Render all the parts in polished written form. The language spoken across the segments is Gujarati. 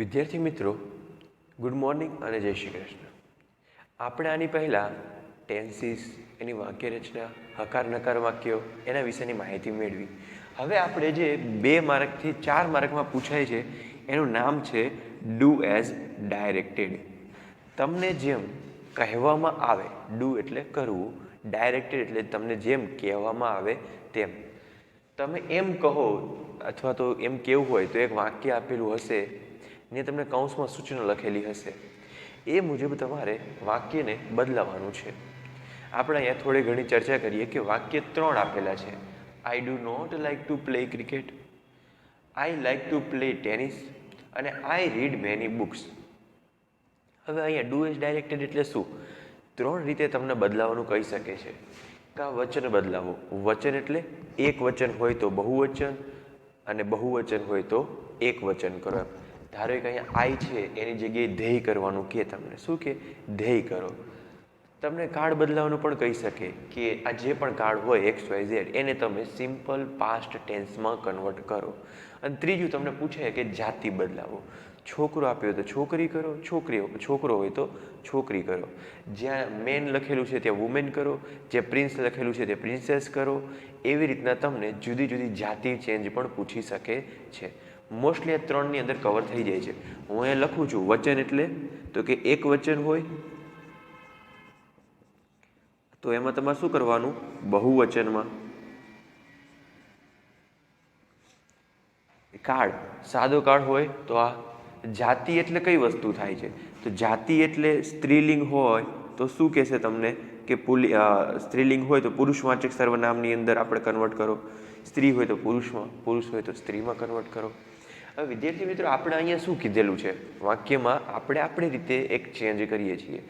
વિદ્યાર્થી મિત્રો, ગુડ મોર્નિંગ અને જય શ્રી કૃષ્ણ. આપણે આની પહેલાં ટેન્સીસ, એની વાક્યરચના, હકાર નકાર વાક્યો એના વિશેની માહિતી મેળવી. હવે આપણે જે 2 માર્કથી 4 માર્કમાં પૂછાય છે એનું નામ છે ડુ એઝ ડાયરેક્ટેડ. તમને જેમ કહેવામાં આવે, ડુ એટલે કરવું, ડાયરેક્ટેડ એટલે તમને જેમ કહેવામાં આવે તેમ. તમે એમ કહો અથવા તો એમ કેવું હોય તો એક વાક્ય આપેલું હશે ને તમને કૌંસમાં સૂચનો લખેલી હશે, એ મુજબ તમારે વાક્યને બદલાવવાનું છે. આપણે અહીંયા થોડી ઘણી ચર્ચા કરીએ કે વાક્ય 3 આપેલા છે. I do not like to play cricket, I like to play tennis અને આઈ રીડ મેની બુક્સ. હવે અહીંયા ડુ એઝ ડાયરેક્ટેડ એટલે શું? 3 રીતે તમને બદલાવાનું કહી શકે છે. કા વચન બદલાવો. વચન એટલે એક વચન હોય તો બહુવચન અને બહુવચન હોય તો એક વચન કરો. ધારો કે અહીંયા આઈ છે એની જગ્યાએ ધ્યેય કરવાનું કે તમને શું કે ધ્યેય કરો. તમને કાર્ડ બદલાવાનું પણ કહી શકે કે આ જે પણ કાર્ડ હોય XYZ એને તમે સિમ્પલ પાસ્ટ ટેન્સમાં કન્વર્ટ કરો. અને ત્રીજું તમને પૂછે કે જાતિ બદલાવો. છોકરો આપ્યો તો છોકરી કરો, છોકરો હોય તો છોકરી કરો. જ્યાં મેન લખેલું છે ત્યાં વુમેન કરો, જે પ્રિન્સ લખેલું છે તે પ્રિન્સેસ કરો. એવી રીતના તમને જુદી જુદી જાતિ ચેન્જ પણ પૂછી શકે છે. મોસ્ટલી આ 3ની અંદર કવર થઈ જાય છે. હું અહીંયા લખું છું વચન એટલે તો કે એક વચન હોય તો એમાં તમારે શું કરવાનું? બહુવચનમાં. કાર્ડ સાદો કાર્ડ હોય તો આ જાતિ એટલે કઈ વસ્તુ થાય છે? તો જાતિ એટલે સ્ત્રીલિંગ હોય તો શું કહેશે તમને કે સ્ત્રીલિંગ હોય તો પુરુષવાચક સર્વનામની અંદર આપણે કન્વર્ટ કરો. સ્ત્રી હોય તો પુરુષમાં, પુરુષ હોય તો સ્ત્રીમાં કન્વર્ટ કરો. હવે વિદ્યાર્થી મિત્રો, આપણે અહીંયા શું કીધેલું છે? વાક્યમાં આપણે આપણી રીતે એક ચેન્જ કરીએ છીએ.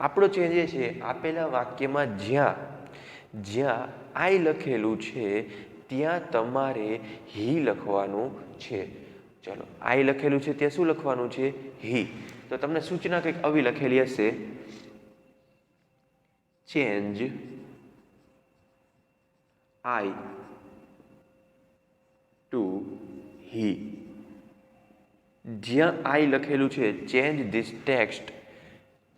આપણો ચેન્જ એ છે આપેલા વાક્યમાં જ્યાં આઈ લખેલું છે ત્યાં તમારે હી લખવાનું છે. ચલો, આઈ લખેલું છે ત્યાં શું લખવાનું છે? હી. તો તમને સૂચના કંઈક આવી લખેલી હશે, ચેન્જ આઈ ટુ હી. જ્યાં આઈ લખેલું છે change this text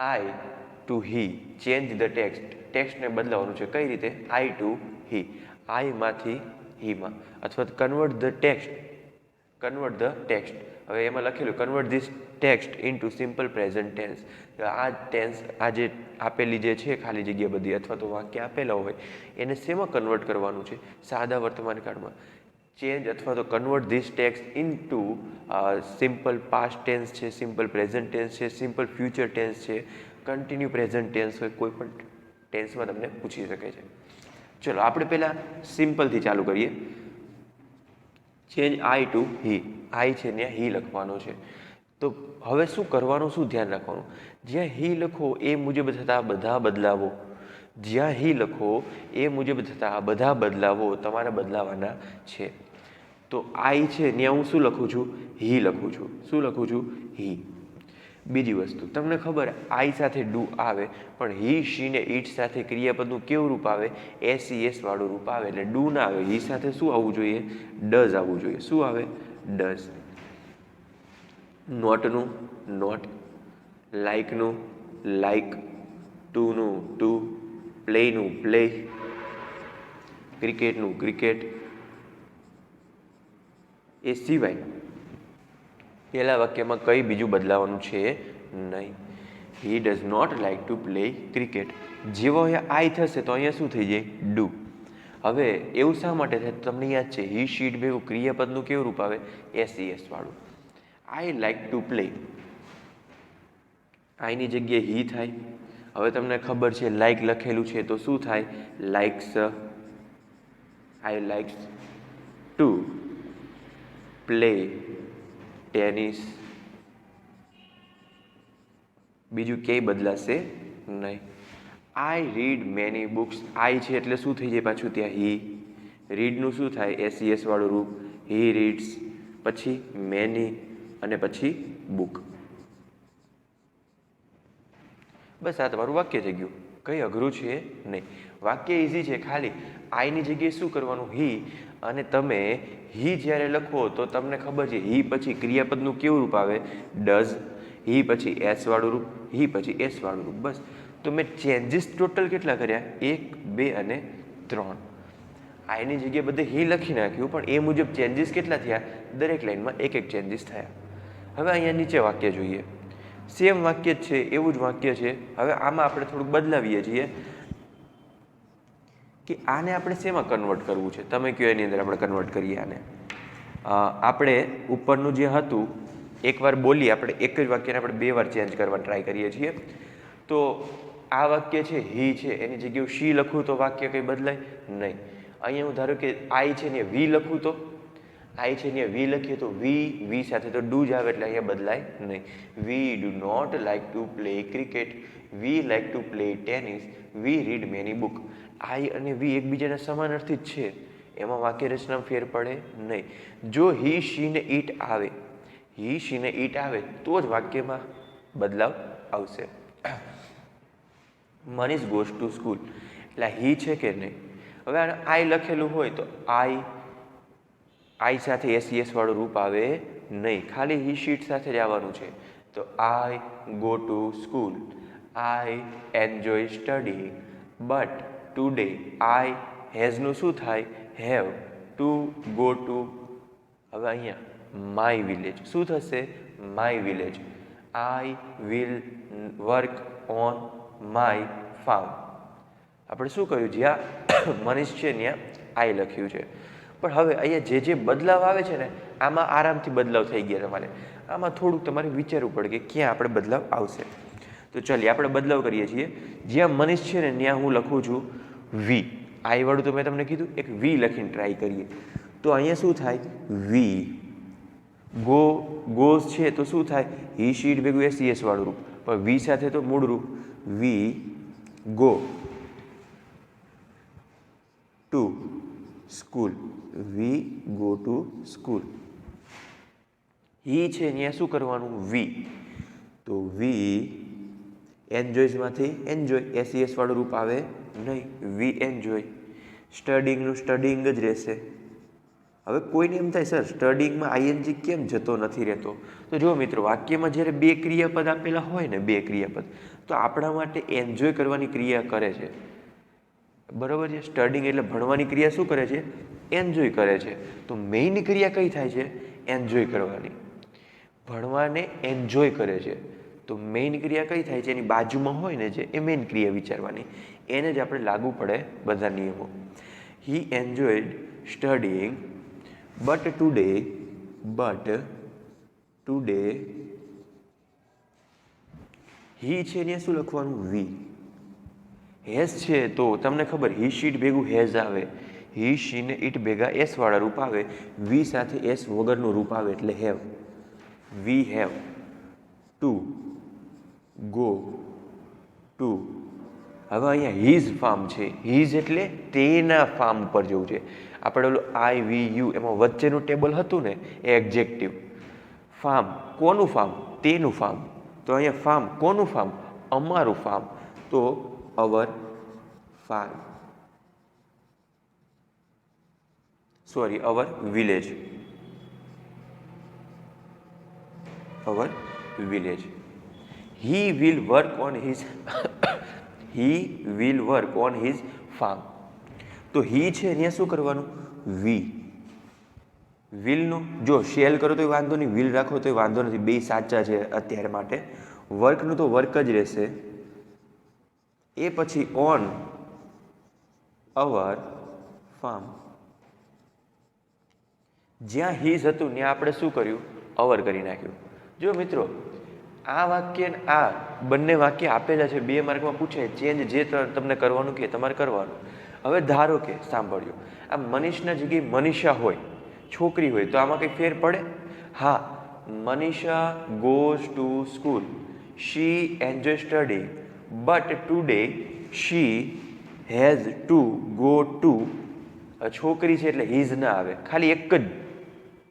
I to he. Change the text. ટેક્સ્ટને બદલાવાનું છે. કઈ રીતે? I to he. આઈમાંથી હીમાં. અથવા convert the text. Convert the text. હવે એમાં લખેલું convert this text into simple present tense. આ ટેન્સ, આ જે આપેલી જે છે ખાલી જગ્યા બધી અથવા તો વાક્ય આપેલા હોય એને શેમાં કન્વર્ટ કરવાનું છે? સાદા વર્તમાન કાળમાં. ચેન્જ અથવા તો convert this text into simple past tense છે, સિમ્પલ પ્રેઝન્ટ ટેન્સ છે, સિમ્પલ ફ્યુચર ટેન્સ છે, કન્ટિન્યુ પ્રેઝન્ટ ટેન્સ હોય, કોઈ પણ ટેન્સમાં તમને પૂછી શકે છે. ચલો આપણે પહેલાં સિમ્પલથી ચાલુ કરીએ. ચેન્જ આઈ ટુ હી. આઈ છે ત્યાં હી લખવાનો છે. તો હવે શું કરવાનું, શું ધ્યાન રાખવાનું? જ્યાં હી લખો એ મુજબ થતા બધા બદલાવો. જ્યાં હી લખો એ મુજબ થતા બધા બદલાવો તમારે બદલાવાના છે. તો આઈ છે ત્યાં હું શું લખું છું? હી લખું છું. શું લખું છું? હી. બીજી વસ્તુ, તમને ખબર આઈ સાથે ડુ આવે પણ હી, શી ને ઇટ સાથે ક્રિયાપદનું કેવું રૂપ આવે? SES વાળું રૂપ આવે. એટલે ડુ ના આવે. હી સાથે શું આવવું જોઈએ? ડઝ આવવું જોઈએ. શું આવે? ડઝ. નોટનું નોટ, લાઇકનું લાઇક, ટુનું ટુ, પ્લેનું પ્લે, ક્રિકેટનું ક્રિકેટ. એ સિવાય પહેલા વાક્યમાં કંઈ બીજું બદલાવાનું છે નહીં. He does not like to play cricket. જેવો અહીંયા આઈ થશે તો અહીંયા શું થઈ જાય? ડુ. હવે એવું શા માટે થાય? તમને યાદ છે હી શીટ ભેગું ક્રિયાપદનું કેવું રૂપ આવે? SES વાળું. I like to play. આઈની જગ્યાએ હી થાય. હવે તમને ખબર છે લાઇક લખેલું છે તો શું થાય? Likes. I likes to play tennis. બીજું ક્યાંય બદલાશે નહીં. I read many books. I છે એટલે શું થઈ જાય પાછું ત્યાં? હી. રીડનું શું થાય? SES વાળું રૂપ. હી રીડ્સ, પછી મેની અને પછી બુક. બસ આ તમારું વાક્ય થઈ ગયું. કંઈ અઘરું છે નહીં. વાક્ય ઇઝી છે. ખાલી આઈની જગ્યાએ શું કરવાનું? હી. અને તમે હી જ્યારે લખો તો તમને ખબર છે હી પછી ક્રિયાપદનું કેવું રૂપ આવે? ડઝ. હી પછી એસ વાળું રૂપ, હી પછી એસ વાળું રૂપ. બસ. તો મેં ચેન્જીસ ટોટલ કેટલા કર્યા? 1, 2 અને 3. આઈની જગ્યાએ બધે હી લખી નાખ્યું, પણ એ મુજબ ચેન્જીસ કેટલા થયા? દરેક લાઈનમાં એક ચેન્જીસ થયા. હવે અહીંયા નીચે વાક્ય જોઈએ. સેમ વાક્ય જ છે, એવું જ વાક્ય છે. હવે આમાં આપણે થોડુંક બદલાવીએ છીએ કે આને આપણે શેમાં કન્વર્ટ કરવું છે. તમે કયો એની અંદર આપણે કન્વર્ટ કરીએ આને. આપણે ઉપરનું જે હતું એકવાર બોલીએ, આપણે એક જ વાક્યને આપણે 2 વાર ચેન્જ કરવા ટ્રાય કરીએ છીએ. તો આ વાક્ય છે હી છે, એની જગ્યાએ શી લખું તો વાક્ય કંઈ બદલાય નહીં. અહીંયા હું ધારો કે આઈ છે ને વી લખું તો આઈ છે ને વી લખીએ તો વી સાથે તો ડુ જ આવે એટલે અહીંયા બદલાય નહીં. We do not like to play cricket, we like to play tennis, we read many book. I અને વી એકબીજાના સમાનાર્થી જ છે, એમાં વાક્ય રચનામાં ફેર પડે નહીં. જો હી શી ને ઈટ આવે, હી શી ને ઈટ આવે તો જ વાક્યમાં બદલાવ આવશે. મનીષ ગોઝ ટુ સ્કૂલ એટલે હી છે કે નહીં? હવે આઈ લખેલું હોય તો આઈ સાથે એસ વાળું રૂપ આવે નહીં, ખાલી હી શીટ સાથે જ આવવાનું છે. તો I go to school, I enjoy study, but today I હેઝનું શું થાય? Have to go to. હવે અહીંયા માય વિલેજ શું થશે? My village. I will work on my farm. આપણે શું કર્યું? જ્યાં મનીષ છે ત્યાં આઈ લખ્યું છે. પણ હવે અહીંયા જે બદલાવ આવે છે ને આમાં આરામથી બદલાવ થઈ ગયા. તમારે આમાં થોડુંક તમારે વિચારવું પડે કે ક્યાં આપણે બદલાવ આવશે. તો ચાલીએ આપણે બદલાવ કરીએ છીએ. જ્યાં મનીષ છે ને ત્યાં હું લખું છું વી. આઈ વાળું તો મેં તમને કીધું એક વી લખીને ટ્રાય કરીએ. તો અહીંયા શું થાય? વી. ગોઝ છે તો શું થાય? હી શીટ ભેગું એસ વાળું રૂપ, પણ વી સાથે તો મૂળ રૂપ we go to school, we go to school. He છે ત્યાં શું કરવાનું? વી. તો વી એન્જોયમાંથી એન્જોય એસ વાળું રૂપ આવે નહીં, વી એન્જોય. સ્ટડિંગનું સ્ટડિંગ જ રહેશે. હવે કોઈને એમ થાય સર સ્ટડિંગમાં આઈએનજી કેમ જતો નથી રહેતો? તો જો મિત્રો, વાક્યમાં જ્યારે 2 ક્રિયાપદ આપેલા હોય ને, 2 ક્રિયાપદ, તો આપણા માટે એન્જોય કરવાની ક્રિયા કરે છે. બરાબર છે? સ્ટડિંગ એટલે ભણવાની ક્રિયા શું કરે છે? એન્જોય કરે છે. તો મેઇન ક્રિયા કઈ થાય છે? એન્જોય કરવાની. ભણવાને એન્જોય કરે છે તો મેઇન ક્રિયા કઈ થાય છે? એની બાજુમાં હોય ને જે, એ મેઇન ક્રિયા વિચારવાની. એને જ આપણે લાગુ પડે બધા નિયમો. He enjoyed studying but today he છે ને શું લખવાનું? વી. હેઝ છે તો તમને ખબર હી શીટ ભેગું હેઝ આવે, હી શી ને ઈટ ભેગા એસ વાળા રૂપ આવે, વી સાથે એસ વગરનું રૂપ આવે એટલે have. We have to go to. હવે અહીંયા હીઝ ફાર્મ છે. હીઝ એટલે તેના ફાર્મ ઉપર જવું છે. આપણે ઓલું આઈ વી યુ એમાં વચ્ચેનું ટેબલ હતું ને એ એક્ઝેક્ટિવ. ફાર્મ કોનું ફાર્મ? તેનું ફાર્મ. તો અહીંયા ફાર્મ કોનું ફાર્મ? અમારું ફાર્મ. તો our farm, sorry our village. Our village. He will work on his farm. તો હી છે અહીંયા શું કરવાનું? વી. વિલનું જો શેલ કરો તો વાંધો નહીં, વિલ રાખો તો વાંધો નથી, બે સાચા છે અત્યારે માટે. વર્કનું તો વર્ક જ રહેશે. એ પછી ઓન અવર ફાર્મ. જ્યાં હીઝ હતું ત્યાં આપણે શું કર્યું? અવર કરી નાખ્યું. જો મિત્રો, આ વાક્ય આ બંને વાક્ય આપેલા છે, 2 માર્કમાં પૂછે. ચેન્જ જે તમને કરવાનું કે તમારે કરવાનું. હવે ધારો કે સાંભળ્યો, આ મનીષના જગ્યાએ મનીષા હોય, છોકરી હોય, તો આમાં કંઈ ફેર પડે? હા. Manisha goes to school, she enjoy study, but today she has to go to. છોકરી છે એટલે હીઝ ના આવે, ખાલી એક જ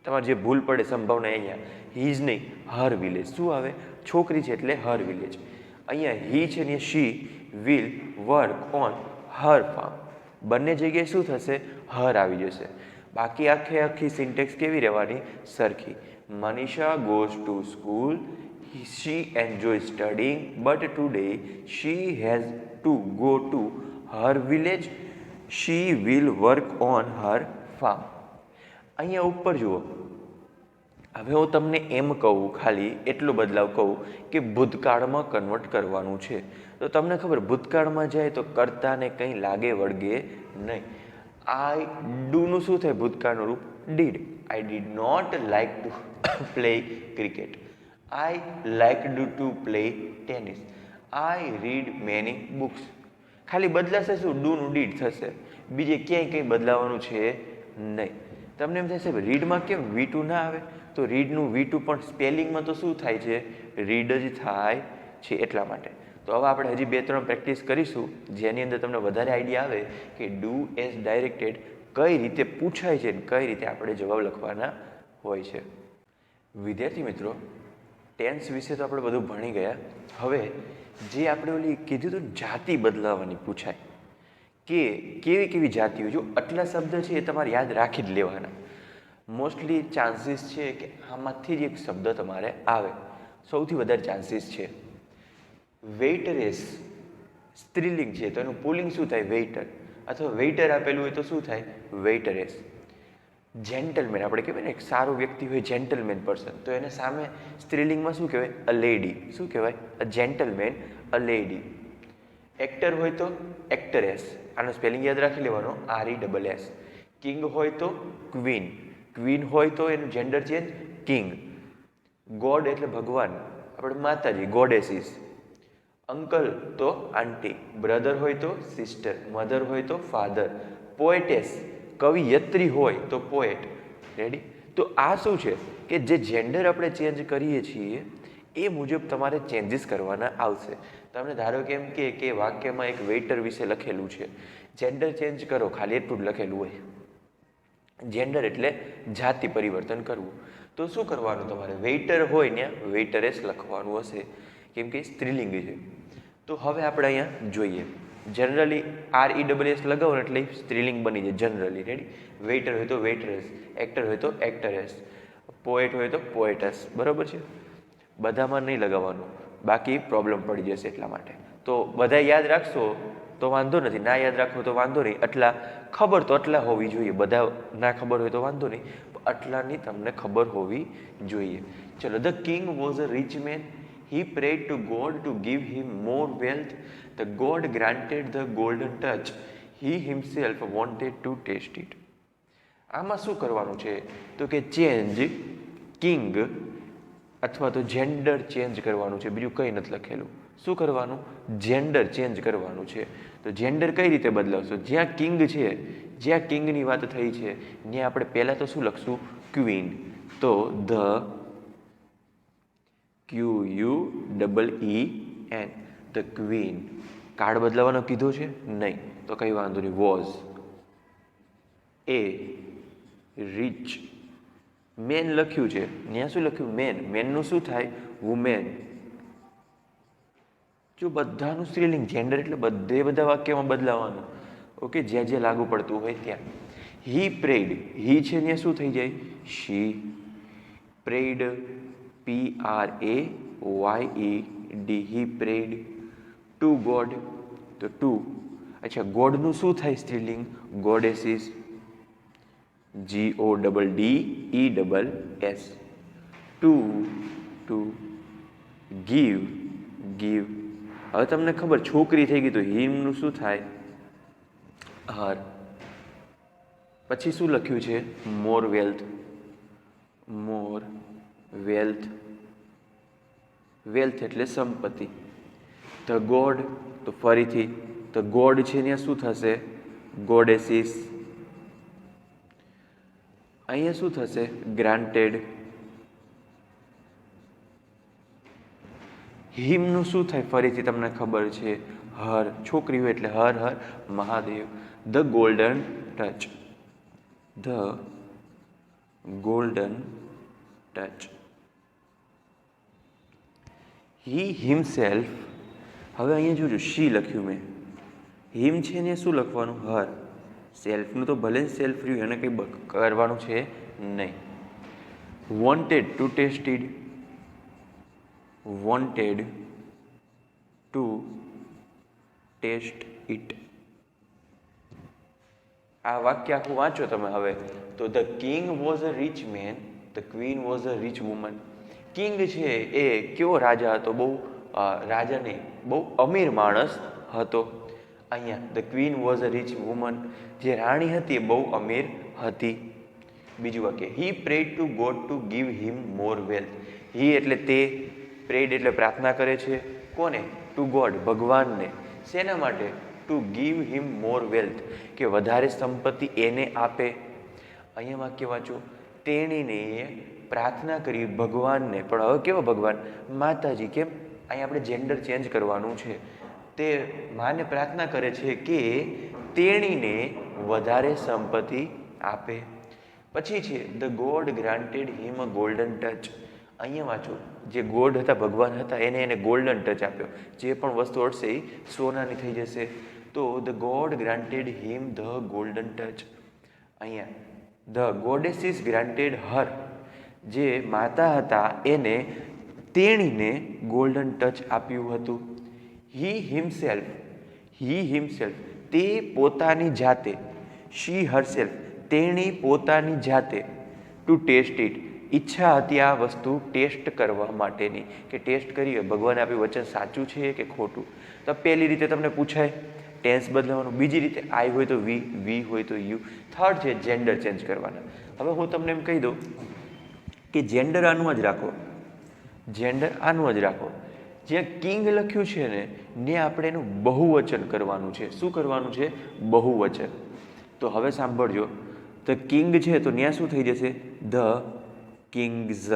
તમારે જે ભૂલ પડે સંભાવના અહીંયા. હીઝ નહીં, હર વિલેજ. શું આવે? છોકરી છે એટલે હર વિલેજ. અહીંયા હી છે ને she will work on her farm. બંને જગ્યાએ શું થશે? હર આવી જશે. બાકી આખી સિન્ટેક્સ કેવી રહેવાની? સરખી. Manisha goes to school, she enjoys studying, but today she has to go to her village. She will work on her farm. અહીંયા ઉપર જુઓ. હવે હું તમને એમ કહું, ખાલી એટલો બદલાવ કહું કે ભૂતકાળમાં કન્વર્ટ કરવાનું છે. તો તમને ખબર, ભૂતકાળમાં જાય તો કર્તાને કંઈ લાગે વળગે નહીં. આઈ ડુનું શું થાય ભૂતકાળનું રૂપ? Did. I did not like to play cricket. I liked to play tennis. I read many books. ખાલી બદલાશે શું? ડુનું ડીડ થશે. બીજે ક્યાંય કંઈ બદલાવાનું છે નહીં. તમને એમ થશે રીડમાં કેમ V2 ના આવે? તો રીડનું V2 પણ સ્પેલિંગમાં તો શું થાય છે? રીડ જ થાય છે, એટલા માટે. તો હવે આપણે હજી 2-3 પ્રેક્ટિસ કરીશું, જેની અંદર તમને વધારે આઈડિયા આવે કે ડુ એઝ ડાયરેક્ટેડ કઈ રીતે પૂછાય છે, કઈ રીતે આપણે જવાબ લખવાના હોય છે. વિદ્યાર્થી મિત્રો, ટેન્સ વિશે તો આપણે બધું ભણી ગયા. હવે જે આપણે ઓલી કીધું હતું જાતિ બદલાવાની પૂછાય કે કેવી કેવી જાતિઓ, જો આટલા શબ્દ છે એ તમારે યાદ રાખી જ લેવાના. મોસ્ટલી ચાન્સીસ છે કે આમાંથી જ એક શબ્દ તમારે આવે, સૌથી વધારે ચાન્સીસ છે. વેઇટરેસ સ્ત્રીલિંગ છે તો એનું પુલિંગ શું થાય? વેઇટર. અથવા વેઇટર આપેલું હોય તો શું થાય? વેઇટરેસ. જેન્ટલમેન આપણે કહેવાય ને, એક સારો વ્યક્તિ હોય જેન્ટલમેન પર્સન, તો એને સામે સ્ત્રીલિંગમાં શું કહેવાય? A lady. શું કહેવાય? અ જેન્ટલમેન, અ લેડી. એક્ટર હોય તો એક્ટરેસ. આનો સ્પેલિંગ યાદ રાખી લેવાનો, RESS. કિંગ હોય તો ક્વીન. ક્વીન હોય તો એનું જેન્ડર ચેન્જ કિંગ. ગોડ એટલે ભગવાન, આપણે માતાજી, ગોડેસીસ. અંકલ તો આંટી. બ્રધર હોય તો સિસ્ટર. મધર હોય તો ફાધર. પોએટેસ કવિયત્રી હોય તો પોએટ. રેડી? તો આ શું છે કે જે જેન્ડર આપણે ચેન્જ કરીએ છીએ એ મુજબ તમારે ચેન્જીસ કરવાના આવશે. તમને ધારો કે એમ કે વાક્યમાં એક વેઇટર વિશે લખેલું છે, જેન્ડર ચેન્જ કરો, ખાલી એટલું જ લખેલું હોય. જેન્ડર એટલે જાતિ પરિવર્તન કરવું. તો શું કરવાનું તમારે? વેઇટર હોય ને વેઇટરેસ લખવાનું હશે, કેમ કે સ્ત્રીલિંગ છે. તો હવે આપણે અહીંયા જોઈએ, જનરલી RESS લગાવો એટલે સ્ત્રીલિંગ બની જાય જનરલી. રેડી? વેઇટર હોય તો વેઇટરેસ, એક્ટર હોય તો એક્ટરેસ, પોએટ હોય તો પોએટસ. બરાબર છે? બધામાં નહીં લગાવવાનું, બાકી પ્રોબ્લેમ પડી જશે એટલા માટે. તો બધા યાદ રાખશો તો વાંધો નથી, ના યાદ રાખો તો વાંધો નહીં. આટલા ખબર તો આટલા હોવી જોઈએ. બધા ના ખબર હોય તો વાંધો નહીં, આટલાની તમને ખબર હોવી જોઈએ. ચલો. The king was a rich main. He prayed to God to give him more wealth. The God granted the golden touch. He himself wanted to taste it. આમાં શું કરવાનું છે? તો કે ચેન્જ કિંગ અથવા તો જેન્ડર ચેન્જ કરવાનું છે, બીજું કંઈ નથી લખેલું. શું કરવાનું? જેન્ડર ચેન્જ કરવાનું છે. તો જેન્ડર કઈ રીતે બદલાવશો? જ્યાં કિંગ છે, જ્યાં કિંગની વાત થઈ છે, ત્યાં આપણે પહેલાં તો શું લખશું? ક્વીન. તો the QUEEN, the queen. Card બદલાવાનો કીધો છે? નહીં. તો કંઈ વાંધો નહીં. વોઝ એ રિચ મેન લખ્યું છે, ત્યાં શું લખ્યું? મેન. મેનનું શું થાય? વુમેન. જો બધાનું સ્ત્રીલિંગ, જેન્ડર એટલે બધા વાક્યમાં બદલાવાનું. ઓકે, જ્યાં જ્યાં લાગુ પડતું હોય ત્યાં. હી પ્રેડ. હી છે ત્યાં શું થઈ જાય? She. Prayed PRAYED. He prayed to god. તો ટુ. અચ્છા, ગોડનું શું થાય સ્ત્રીલિંગ? Goddesses. GODDESS. To give. Give. હવે તમને ખબર, છોકરી થઈ ગઈ તો હિમનું શું થાય? હર. પછી શું લખ્યું છે? મોર વેલ્થ. મોર વેલ્થ. વેલ્થ એટલે સંપત્તિ. The God. તો ફરીથી ધ ગોડ છે ત્યાં શું થશે? ગોડેસીસ. અહીંયા શું થશે? ગ્રાન્ટેડ. હિમનું શું થાય? ફરીથી તમને ખબર છે, હર. છોકરી હોય એટલે her. Har Mahadev. The golden touch. The golden touch. He himself હવે અહીંયા જોજો શી લખ્યું મેં, હિમ છે ને શું લખવાનું, હર. સેલ્ફનું તો ભલે સેલ્ફ રહ્યું, એને કંઈ કરવાનું છે નહીં. Wanted to tasted, wanted to test it. આ વાક્ય આખું વાંચો તમે હવે તો the king was a rich man, the queen was a rich woman. King છે એ કેવો રાજા હતો, બહુ રાજા નહીં, બહુ અમીર માણસ હતો. અહીંયા the queen was a rich woman, જે રાણી હતી એ બહુ અમીર હતી. બીજું વાક્ય, he prayed to god to give him more wealth. He એટલે તે, પ્રેડ એટલે પ્રાર્થના કરે છે, કોને, ટુ ગોડ ભગવાનને. શેના માટે, two give him more wealth, કે વધારે સંપત્તિ એને આપે. અહીંયા વાક્ય વાંચો, તેણીને પ્રાર્થના કરી ભગવાનને, પણ હવે કેવો ભગવાન, માતાજી. કેમ, અહીંયા આપણે જેન્ડર ચેન્જ કરવાનું છે. તે માને પ્રાર્થના કરે છે કે તેણીને વધારે સંપત્તિ આપે. પછી છે the god granted him a golden touch. અહીંયા વાંચો, જે ગોડ હતા, ભગવાન હતા, એને ગોલ્ડન ટચ આપ્યો. જે પણ વસ્તુ અડશે એ સોનાની થઈ જશે. તો the god granted him the golden touch. અહીંયા ધ ગોડેસીસ ગ્રાન્ટેડ હર, જે માતા હતા એને તેણીને ગોલ્ડન ટચ આપ્યું હતું. હી હિમસેલ્ફ, હી હિમસેલ્ફ, તે પોતાની જાતે. શી હરસેલ્ફ, તેણી પોતાની જાતે. ટુ ટેસ્ટ ઇટ, ઈચ્છા હતી આ વસ્તુ ટેસ્ટ કરવા માટેની, કે ટેસ્ટ કરીએ ભગવાને આપ્યું વચન સાચું છે કે ખોટું. તો પહેલી રીતે તમને પૂછાય ટેન્સ બદલવાનું, બીજી રીતે આઈ હોય તો વી હોય તો યુ, થર્ડ છે જેન્ડર ચેન્જ કરવાના. હવે હું તમને એમ કહી દઉં કે જેન્ડર આનું જ રાખો, જેન્ડર આનું જ રાખો. જ્યાં કિંગ લખ્યું છે ને આપણે એનું બહુવચન કરવાનું છે. શું કરવાનું છે, બહુવચન. તો હવે સાંભળજો, ધ કિંગ છે તો ત્યાં શું થઈ જશે, ધ કિંગ્સ,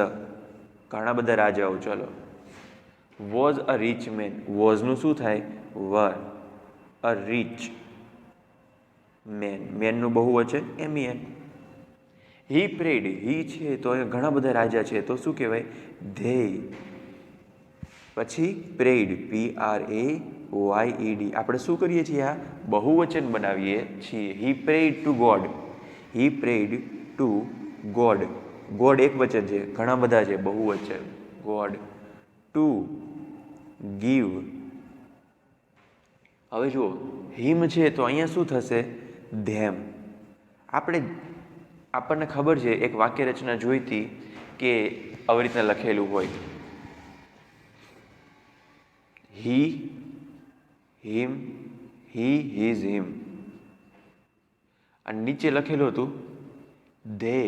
ઘણા બધા રાજાઓ. ચલો, વોઝ અ રિચ મેન, વોઝનું શું થાય, વર. અ રિચ મેન, મેનનું બહુવચન MEN. હી પ્રેડ, હી છે તો અહીંયા ઘણા બધા રાજા છે તો શું કહેવાય, ધેય. પછી પ્રેડ, PRAYED. આપણે શું કરીએ છીએ, આ બહુવચન બનાવીએ છીએ. He prayed to god, he prayed to god. God એક વચન છે, ઘણા બધા છે બહુવચન. God to give. હવે જુઓ, હિમ છે તો અહીંયા શું થશે, ધેમ. આપણને ખબર છે એક વાક્ય રચના જોઈતી કે આવી રીતના લખેલું હોય, હી હિમ, હી હિઝ હિમ. અને નીચે લખેલું હતું ધે,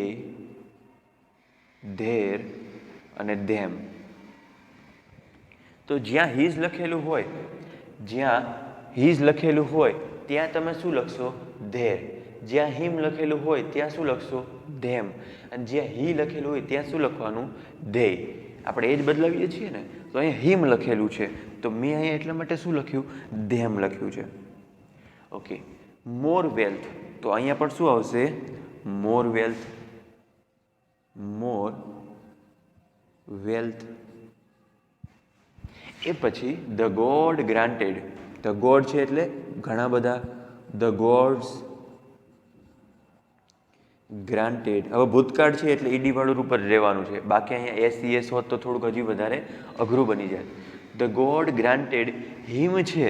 ધેર અને ધેમ. તો જ્યાં હીઝ લખેલું હોય, જ્યાં હીઝ લખેલું હોય ત્યાં તમે શું લખશો, ધેર. જ્યાં હિમ લખેલું હોય ત્યાં શું લખશો, ધેમ. અને જ્યાં હી લખેલું હોય ત્યાં શું લખવાનું, ધે. આપણે એ જ બદલાવીએ છીએ ને. તો અહીંયા હિમ લખેલું છે તો મેં અહીંયા એટલા માટે શું લખ્યું, ધેમ લખ્યું છે. ઓકે, મોર વેલ્થ, તો અહીંયા પણ શું આવશે, મોર વેલ્થ. મોર વેલ્થ. એ પછી the god granted, the God છે એટલે ઘણા બધા, ધ ગોડ્સ ગ્રાન્ટેડ. હવે ભૂતકાળ છે એટલે ઈડી વાળું રૂપ જ રહેવાનું છે, બાકી અહીંયા SES હોત તો થોડુંક હજી વધારે અઘરું બની જાય. ધ ગોડ ગ્રાન્ટેડ હિમ છે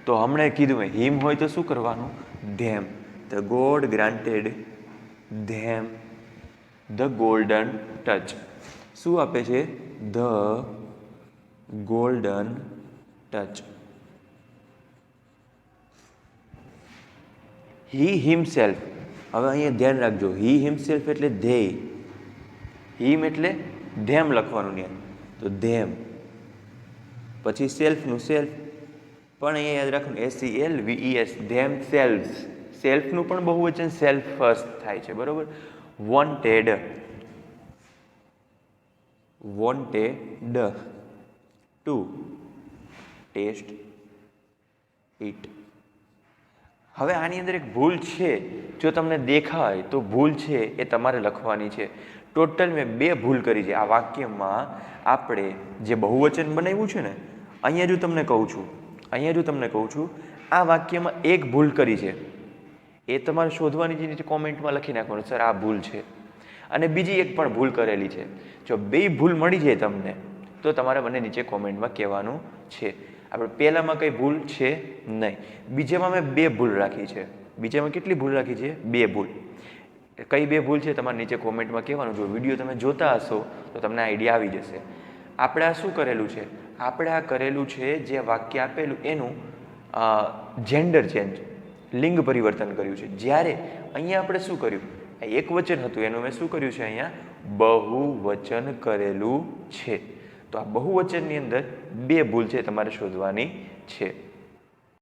તો હમણાં કીધું મેં, હિમ હોય તો શું કરવાનું, them. The god granted them the golden touch. શું આપે છે, the golden touch. He himself. હવે અહીંયા ધ્યાન રાખજો, હી હિમસેલ્ફ એટલે ધેય, હિમ એટલે ધેમ લખવાનું ત્યાં, તો ધેમ. પછી સેલ્ફનું સેલ્ફ, પણ અહીંયા યાદ રાખવાનું SELVES, ધેમ સેલ્વ્સ. સેલ્ફનું પણ બહુવચન સેલ્ફ ફર્સ્ટ થાય છે, બરોબર. Wanted, wanted to test it. હવે આની અંદર એક ભૂલ છે, જો તમને દેખાય તો ભૂલ છે એ તમારે લખવાની છે. ટોટલ મેં 2 ભૂલ કરી છે આ વાક્યમાં. આપણે જે બહુવચન બનાવ્યું છે ને, અહીંયા જો તમને કહું છું અહીંયા જો તમને કહું છું આ વાક્યમાં એક ભૂલ કરી છે, એ તમારે શોધવાની જે નીચે કોમેન્ટમાં લખી નાખવાનું, સર આ ભૂલ છે. અને બીજી એક પણ ભૂલ કરેલી છે. જો બે ભૂલ મળી જાય તમને તો તમારે મને નીચે કોમેન્ટમાં કહેવાનું છે. આપણે પહેલામાં કંઈ ભૂલ છે નહીં, બીજામાં મેં બે ભૂલ રાખી છે. બીજામાં કેટલી ભૂલ રાખી છે? બે ભૂલ. કઈ બે ભૂલ છે તમારે નીચે કોમેન્ટમાં કહેવાનું. જો વિડીયો તમે જોતા હશો તો તમને આઈડિયા આવી જશે. આપણે આ શું કરેલું છે? આપણે આ કરેલું છે જે વાક્ય આપેલું એનું જેન્ડર ચેન્જ, લિંગ પરિવર્તન કર્યું છે. જ્યારે અહીંયા આપણે શું કર્યું? એક વચન હતું એનું મેં શું કર્યું છે? અહીંયા બહુવચન કરેલું છે. તો આ બહુવચનની અંદર બે ભૂલ છે તમારે શોધવાની છે.